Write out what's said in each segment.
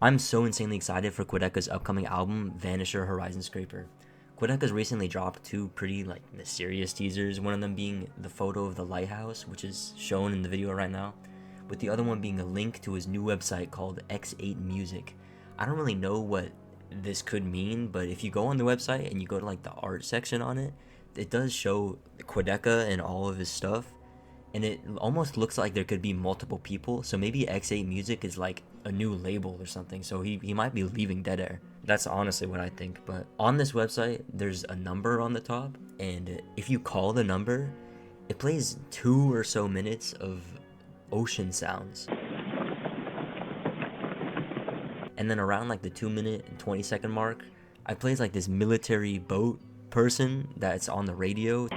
I'm so insanely excited for Quadeca's upcoming album, Vanisher Horizon Scraper. Quadeca's recently dropped two pretty mysterious teasers, one of them being the photo of the lighthouse, which is shown in the video right now, with the other one being a link to his new website called X8 Music. I don't really know what this could mean, but if you go on the website and you go to the art section on it, it does show Quadeca and all of his stuff, and it almost looks like there could be multiple people. So maybe X8 Music is like a new label or something. So he might be leaving Dead Air. That's honestly what I think. But on this website, there's a number on the top, and if you call the number, it plays 2 or so minutes of ocean sounds. And then around the 2 minute and 20 second mark, I plays this military boat person that's on the radio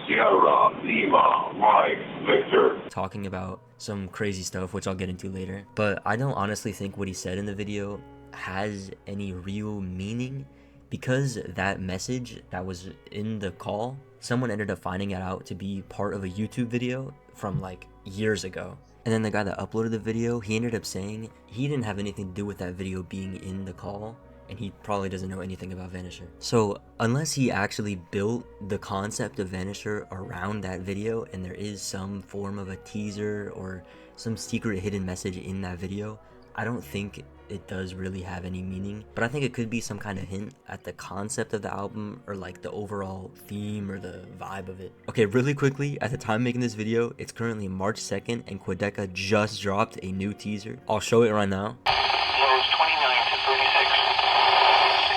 Sierra, Lima, Mike, Victor, talking about some crazy stuff, which I'll get into later. But I don't honestly think what he said in the video has any real meaning, because that message that was in the call, someone ended up finding it out to be part of a YouTube video from years ago. And then the guy that uploaded the video, he ended up saying he didn't have anything to do with that video being in the call, and he probably doesn't know anything about Vanisher. So unless he actually built the concept of Vanisher around that video, and there is some form of a teaser or some secret hidden message in that video, I don't think it does really have any meaning. But I think it could be some kind of hint at the concept of the album, or the overall theme or the vibe of it. Okay, really quickly, at the time making this video, it's currently March 2nd, and Quadeca just dropped a new teaser. I'll show it right now. Lows 29 to 36.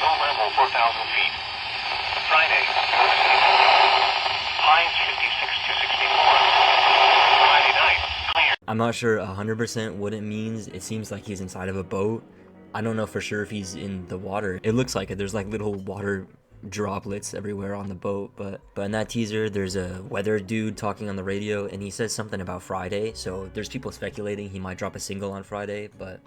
Low level 4,000 feet. Friday, highs 56 to 64. Friday night, clear. I'm not sure 100% what it means. It seems like he's inside of a boat. I don't know for sure if he's in the water. It looks like it. There's little water droplets everywhere on the boat, but in that teaser there's a weather dude talking on the radio, and he says something about Friday, so there's people speculating he might drop a single on Friday, but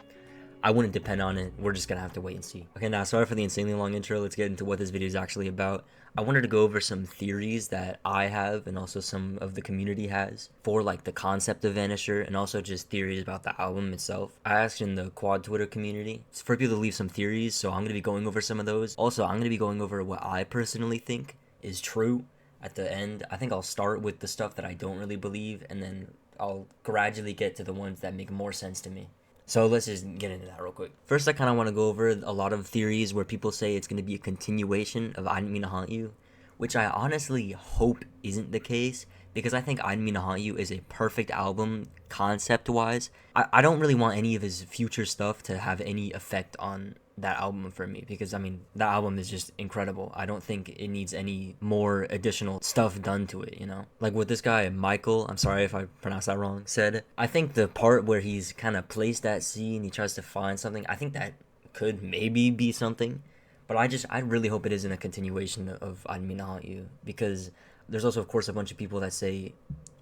I wouldn't depend on it. We're just gonna have to wait and see. Okay, now sorry for the insanely long intro. Let's get into what this video is actually about. I wanted to go over some theories that I have, and also some of the community has, for the concept of Vanisher, and also just theories about the album itself. I asked in the Quad Twitter community for people to leave some theories, so I'm gonna be going over some of those. Also, I'm gonna be going over what I personally think is true at the end. I think I'll start with the stuff that I don't really believe, and then I'll gradually get to the ones that make more sense to me. So let's just get into that real quick. First, I kind of want to go over a lot of theories where people say it's going to be a continuation of I Didn't Mean to Haunt You, which I honestly hope isn't the case, because I think I Didn't Mean to Haunt You is a perfect album concept-wise. I don't really want any of his future stuff to have any effect on that album for me, because that album is just incredible. I don't think it needs any more additional stuff done to it, what this guy Michael, I'm sorry if I pronounced that wrong, said. I think the part where he's kind of placed at sea and he tries to find something, I think that could maybe be something, but I really hope it isn't a continuation of I Didn't Mean to Haunt You, because there's also of course a bunch of people that say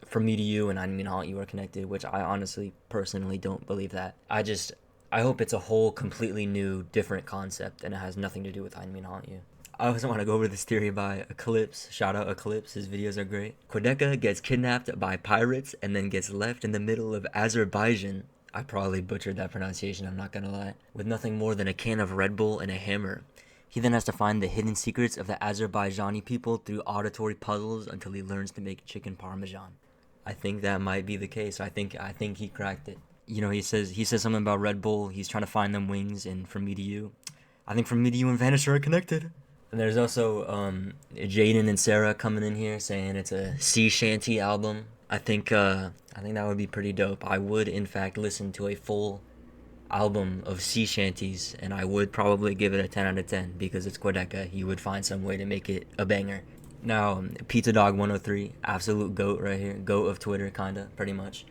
From Me to You and I Didn't Mean to Haunt You are connected, which I honestly personally don't believe that. I hope it's a whole completely new, different concept, and it has nothing to do with I Didn't Mean to Haunt You. I also want to go over this theory by Eclipse. Shout out Eclipse, his videos are great. Quadeca gets kidnapped by pirates and then gets left in the middle of Azerbaijan. I probably butchered that pronunciation, I'm not gonna lie. With nothing more than a can of Red Bull and a hammer. He then has to find the hidden secrets of the Azerbaijani people through auditory puzzles until he learns to make chicken parmesan. I think that might be the case. I think he cracked it. He says something about Red Bull. He's trying to find them wings, and From Me to You. I think From Me to You and Vanisher are connected. And there's also Jaden and Sarah coming in here saying it's a sea shanty album. I think that would be pretty dope. I would in fact listen to a full album of sea shanties, and I would probably give it a 10 out of 10 because it's Quadeca. He would find some way to make it a banger. Now, Pizza Dog 103, absolute goat right here, goat of Twitter, kinda, pretty much.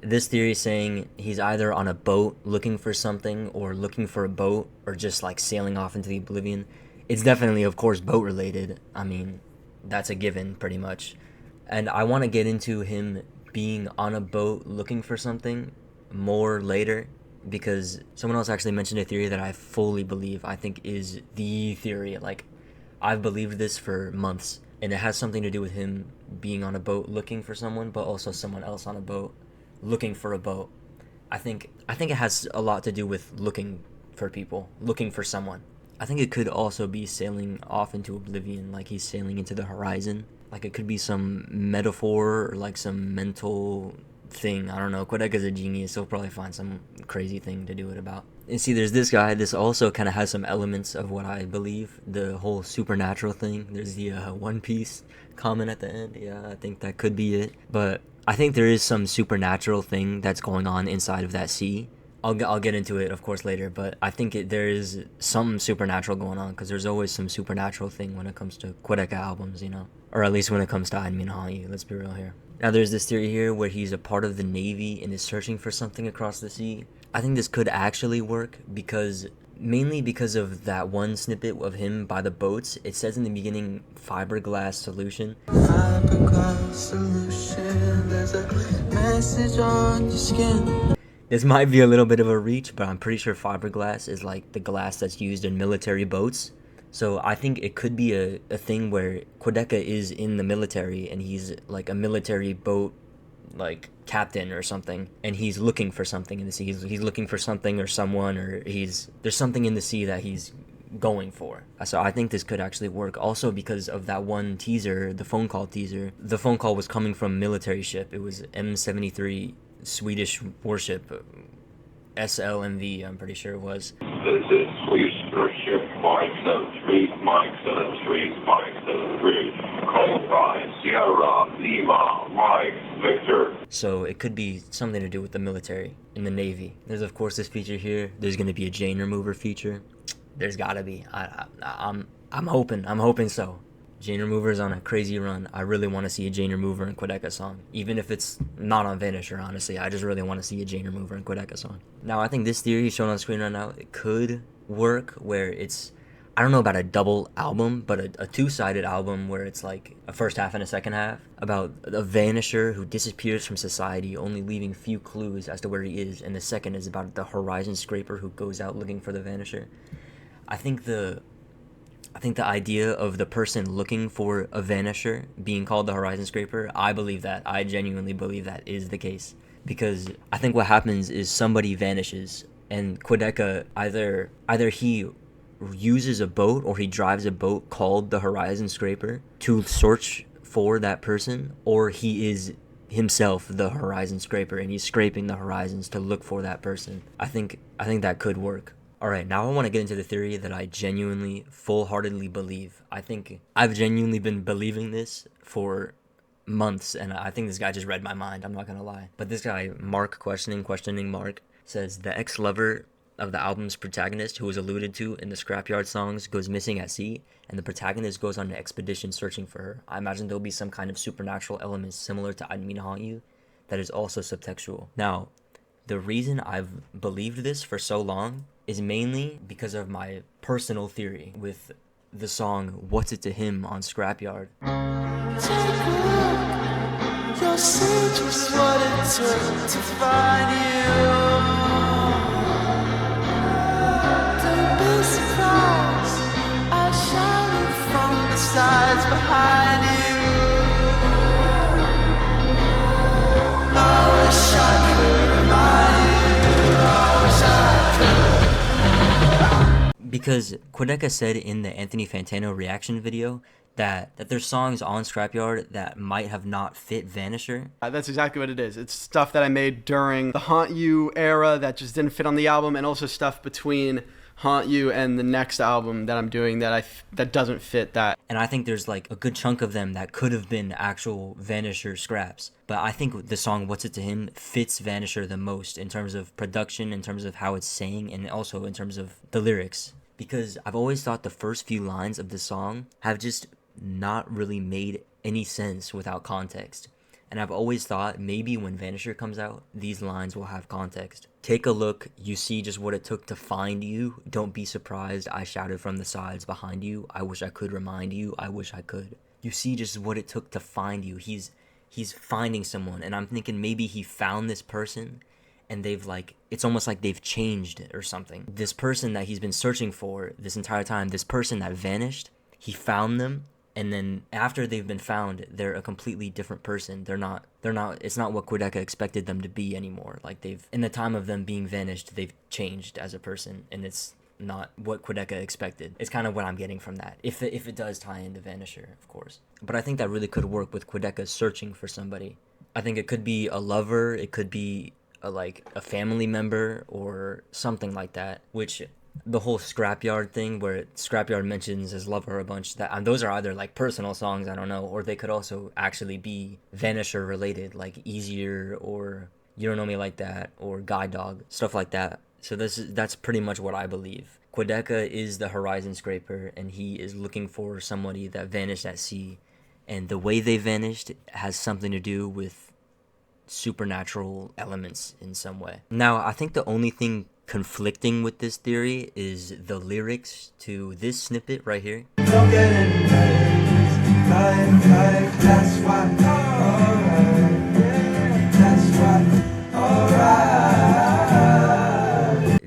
This theory is saying he's either on a boat looking for something, or looking for a boat, or just sailing off into the oblivion. It's definitely, of course, boat related. I mean, that's a given, pretty much. And I want to get into him being on a boat looking for something more later, because someone else actually mentioned a theory that I fully believe, I think is the theory. I've believed this for months, and it has something to do with him being on a boat looking for someone, but also someone else on a boat looking for a boat. I think it has a lot to do with looking for people, looking for someone. I think it could also be sailing off into oblivion, like he's sailing into the horizon. Like it could be some metaphor or like some mental thing. I don't know. Quadeca's a genius. He'll probably find some crazy thing to do it about. And see, there's this guy. This also kind of has some elements of what I believe. The whole supernatural thing. There's the One Piece comment at the end. Yeah, I think that could be it. But I think there is some supernatural thing that's going on inside of that sea. I'll get into it, of course, later, but I think there is some supernatural going on, because there's always some supernatural thing when it comes to Quadeca albums, you know? Or at least when it comes to I Mean Hauyu, let's be real here. Now, there's this theory here where he's a part of the Navy and is searching for something across the sea. I think this could actually work, mainly because of that one snippet of him by the boats. It says in the beginning, fiberglass solution. Fiberglass solution, there's a message on your skin. This might be a little bit of a reach, but I'm pretty sure fiberglass is like the glass that's used in military boats. So I think it could be a thing where Quadeca is in the military and he's like a military boat like captain or something, and he's looking for something in the sea. He's looking for something or someone, or there's something in the sea that he's going for. So I think this could actually work, also because of that one teaser, the phone call teaser. The phone call was coming from a military ship. It was M73 Swedish warship, SLMV, I'm pretty sure it was. This is Swedish ship Mike 73, Mike 73, Mike 73, call by Sierra, Lima, Mike, Victor. So it could be something to do with the military and the Navy. There's of course this feature here. There's going to be a Jane remover feature. There's gotta be. I'm hoping so. Jane Remover's on a crazy run. I really want to see a Jane Remover and Quadeca song. Even if it's not on Vanisher, honestly. I just really want to see a Jane Remover and Quadeca song. Now, I think this theory shown on screen right now, it could work where it's, I don't know about a double album, but a two-sided album where it's like a first half and a second half about a Vanisher who disappears from society, only leaving few clues as to where he is, and the second is about the horizon scraper who goes out looking for the Vanisher. I think the idea of the person looking for a Vanisher being called the Horizon Scraper, I believe that. I genuinely believe that is the case. Because I think what happens is somebody vanishes, and Quadeca, either he uses a boat or he drives a boat called the Horizon Scraper to search for that person, or he is himself the Horizon Scraper and he's scraping the horizons to look for that person. I think that could work. Alright, now I want to get into the theory that I genuinely, full-heartedly believe. I think I've genuinely been believing this for months, and I think this guy just read my mind, I'm not gonna lie. But this guy, Mark, questioning Mark, says the ex-lover of the album's protagonist, who was alluded to in the Scrapyard songs, goes missing at sea, and the protagonist goes on an expedition searching for her. I imagine there'll be some kind of supernatural element similar to I Mean Hauyu that is also subtextual. Now, the reason I've believed this for so long is mainly because of my personal theory with the song What's It to Him on Scrapyard. Take a look, you'll see just what it took to find you. Don't be surprised, I shine you from the sides behind you. I wish I could remind you, I wish I could. Because Quadeca said in the Anthony Fantano reaction video that there's songs on Scrapyard that might have not fit Vanisher. That's exactly what it is. It's stuff that I made during the Haunt You era that just didn't fit on the album, and also stuff between Haunt You and the next album that I'm doing that doesn't fit that. And I think there's like a good chunk of them that could have been actual Vanisher scraps. But I think the song What's It to Him fits Vanisher the most in terms of production, in terms of how it's sang, and also in terms of the lyrics. Because I've always thought the first few lines of the song have just not really made any sense without context. And I've always thought maybe when Vanisher comes out, these lines will have context. Take a look, you see just what it took to find you. Don't be surprised, I shouted from the sides behind you. I wish I could remind you, I wish I could. You see just what it took to find you. He's finding someone, and I'm thinking maybe he found this person, and they've like, it's almost like they've changed or something. This person that he's been searching for this entire time, this person that vanished, he found them, and then after they've been found, they're a completely different person. It's not what Quadeca expected them to be anymore. Like, in the time of them being vanished, they've changed as a person, and it's not what Quadeca expected. It's kind of what I'm getting from that, if it does tie into Vanisher, of course. But I think that really could work with Quadeca searching for somebody. I think it could be a lover, it could be a family member or something like that, which the whole Scrapyard thing, where Scrapyard mentions his lover a bunch, that those are either like personal songs, I don't know, or they could also actually be Vanisher related, like Easier or You Don't Know Me Like That or Guide Dog, stuff like that. So that's pretty much what I believe. Quadeca is the horizon scraper, and he is looking for somebody that vanished at sea, and the way they vanished has something to do with supernatural elements in some way. Now, I think the only thing conflicting with this theory is the lyrics to this snippet right here. Don't get any better. Life, that's why. Alright, yeah, that's why. Alright.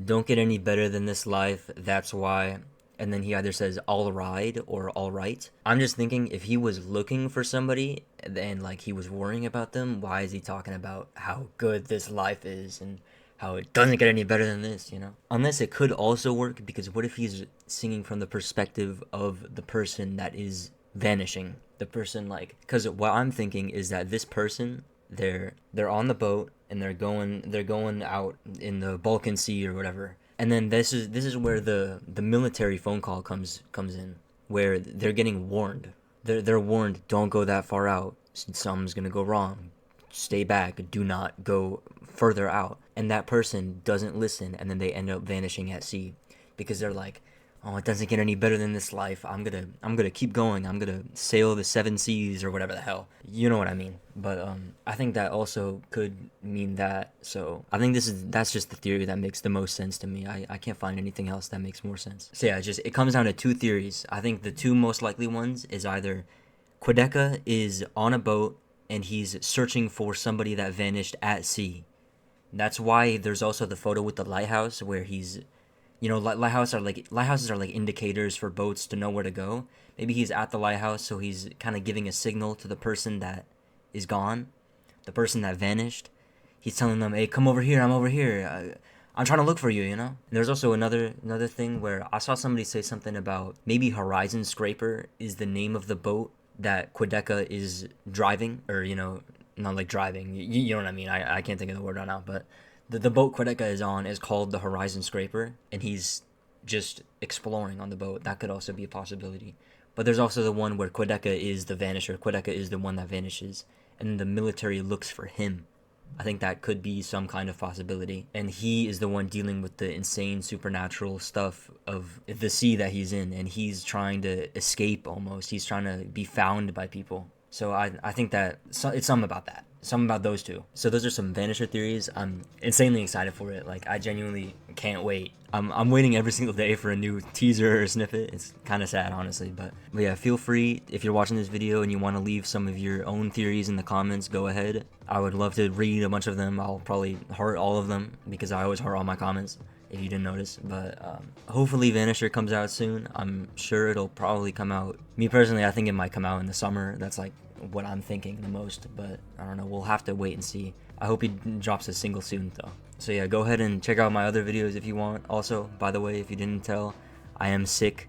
Don't get any better than this life, that's why. And then he either says all right or all right. I'm just thinking, if he was looking for somebody and like he was worrying about them, why is he talking about how good this life is and how it doesn't get any better than this, you know? Unless it could also work, because what if he's singing from the perspective of the person that is vanishing? The person, like, because what I'm thinking is that this person, they're on the boat and they're going out in the Balkan Sea or whatever. And then this is where the military phone call comes in, where they're getting warned. They're warned, don't go that far out. Something's gonna go wrong. Stay back. Do not go further out. And that person doesn't listen, and then they end up vanishing at sea, because they're like, oh, it doesn't get any better than this life. I'm gonna keep going. I'm gonna sail the 7 seas or whatever the hell. You know what I mean. But I think that also could mean that. So I think that's just the theory that makes the most sense to me. I can't find anything else that makes more sense. So yeah, it comes down to 2 theories. I think the 2 most likely ones is either Quadeca is on a boat and he's searching for somebody that vanished at sea. That's why there's also the photo with the lighthouse where he's, you know, lighthouses are like indicators for boats to know where to go. Maybe he's at the lighthouse, so he's kind of giving a signal to the person that is gone, the person that vanished. He's telling them, hey, come over here, I'm over here. I'm trying to look for you, you know? And there's also another thing where I saw somebody say something about maybe Horizon Scraper is the name of the boat that Quadeca is driving, or, you know, not like driving, you know what I mean? I can't think of the word right now, but the boat Quadeca is on is called the Horizon Scraper, and he's just exploring on the boat. That could also be a possibility. But there's also the one where Quadeca is the vanisher. Quadeca is the one that vanishes, and the military looks for him. I think that could be some kind of possibility. And he is the one dealing with the insane supernatural stuff of the sea that he's in, and he's trying to escape almost. He's trying to be found by people. So I think that it's something about that. Something about those 2. So those are some Vanisher theories. I'm insanely excited for it. Like, I genuinely can't wait. I'm waiting every single day for a new teaser or snippet. It's kind of sad, honestly. But yeah, feel free, if you're watching this video and you want to leave some of your own theories in the comments, go ahead. I would love to read a bunch of them. I'll probably heart all of them, because I always heart all my comments, if you didn't notice. But hopefully Vanisher comes out soon. I'm sure it'll probably come out. Me personally, I think it might come out in the summer. That's like what I'm thinking the most, but I don't know, we'll have to wait and see. I hope he drops a single soon though. So yeah, go ahead and check out my other videos if you want. Also, by the way, if you didn't tell, I am sick.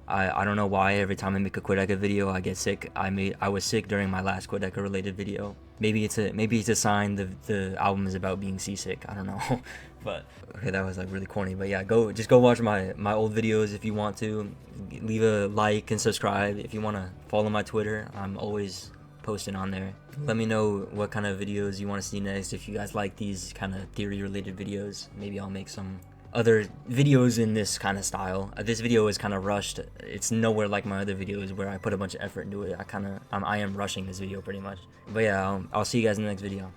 I don't know why every time I make a Quadeca video I get sick. I was sick during my last Quadeca related video. Maybe it's a sign the album is about being seasick. I don't know. But okay, that was like really corny. But yeah, just go watch my old videos if you want to. Leave a like and subscribe if you want to follow my Twitter. I'm always posting on there. Let me know what kind of videos you want to see next. If you guys like these kind of theory related videos, maybe I'll make some other videos in this kind of style. This video is kind of rushed. It's nowhere like my other videos where I put a bunch of effort into it. I am rushing this video pretty much. But yeah, I'll see you guys in the next video.